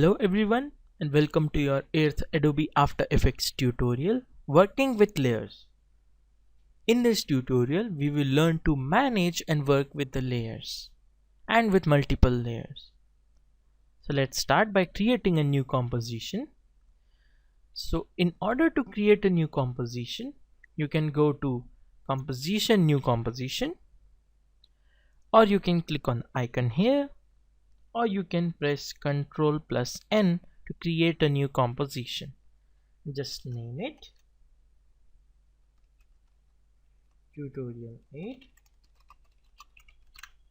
Hello everyone and welcome to your 8th Adobe After Effects tutorial working with layers. In this tutorial we will learn to manage and work with the layers and with multiple layers. So let's start by creating a new composition. So in order to create a new composition, you can go to Composition, New Composition, or you can click on icon here, or you can press Ctrl+N to create a new composition. Just name it Tutorial 8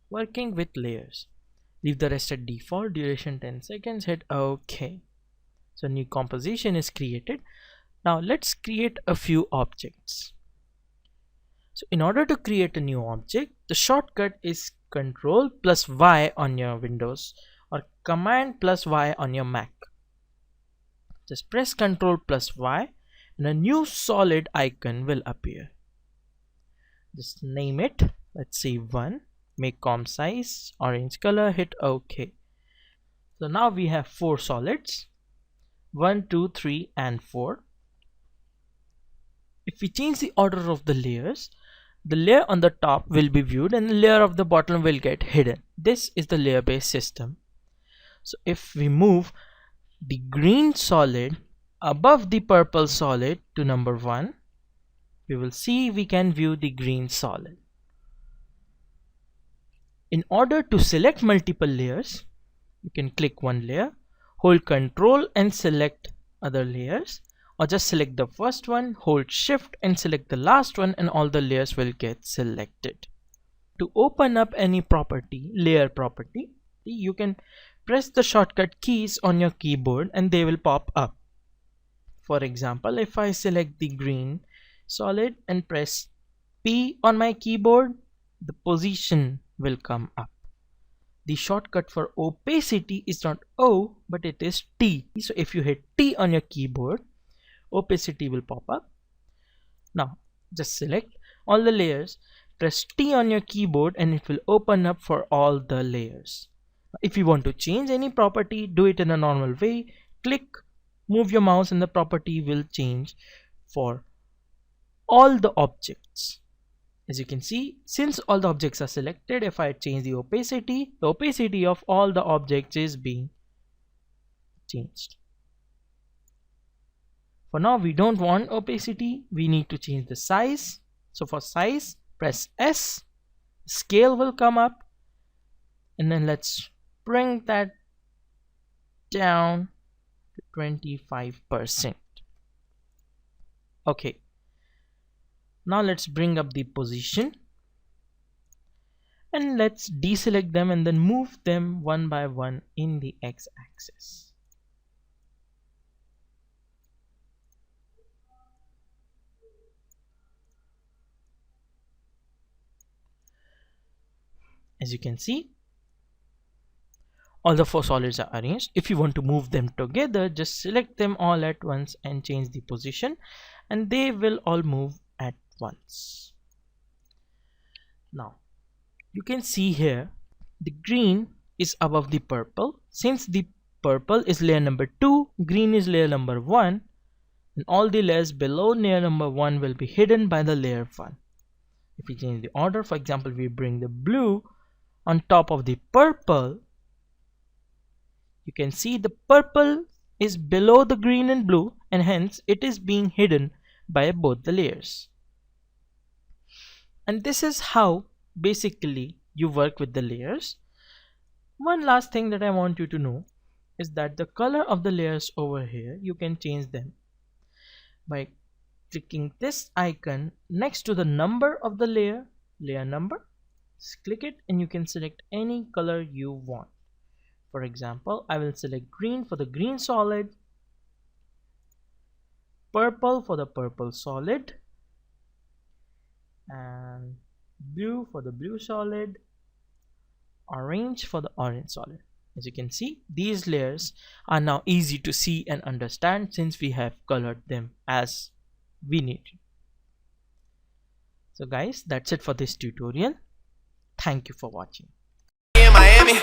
Working with Layers. Leave the rest at default, duration 10 seconds, hit OK. So new composition is created. Now let's create a few objects. So in order to create a new object, the shortcut is Ctrl+Y on your Windows or Command+Y on your Mac. Just press Ctrl+Y and a new solid icon will appear. Just name it, let's say 1, make comp size, orange color, hit OK. So now we have 4 solids, 1, 2, 3 and 4. If we change the order of the layers, the layer on the top will be viewed and the layer of the bottom will get hidden. This is the layer based system. So if we move the green solid above the purple solid to number 1, we will see we can view the green solid. In order to select multiple layers, you can click one layer, hold Ctrl and select other layers, or just select the first one, hold Shift and select the last one, and all the layers will get selected. To open up any property, layer property, you can press the shortcut keys on your keyboard and they will pop up. For example, if I select the green solid and press P on my keyboard, the position will come up. The shortcut for opacity is not O, but it is T. So if you hit T on your keyboard, opacity will pop up. Now just select all the layers, press T on your keyboard and it will open up for all the layers. If you want to change any property, do it in a normal way. Click, move your mouse and the property will change for all the objects. As you can see, since all the objects are selected, if I change the opacity of all the objects is being changed. For now we don't want opacity, we need to change the size. So for size, press S, scale will come up, and then let's bring that down to 25%. Okay, now let's bring up the position and let's deselect them and then move them one by one in the x-axis. As you can see, all the 4 solids are arranged. If you want to move them together, just select them all at once and change the position and they will all move at once. Now you can see here the green is above the purple. Since the purple is layer number 2, green is layer number 1, and all the layers below layer number 1 will be hidden by the layer 1. If we change the order, for example, we bring the blue on top of the purple, you can see the purple is below the green and blue and hence it is being hidden by both the layers. And this is how basically you work with the layers. One last thing that I want you to know is that the color of the layers over here, you can change them by clicking this icon next to the number of the layer number. Just click it and you can select any color you want. For example, I will select green for the green solid, purple for the purple solid, and blue for the blue solid, orange for the orange solid. As you can see, these layers are now easy to see and understand since we have colored them as we need. So guys, that's it for this tutorial. Thank you for watching. In Miami.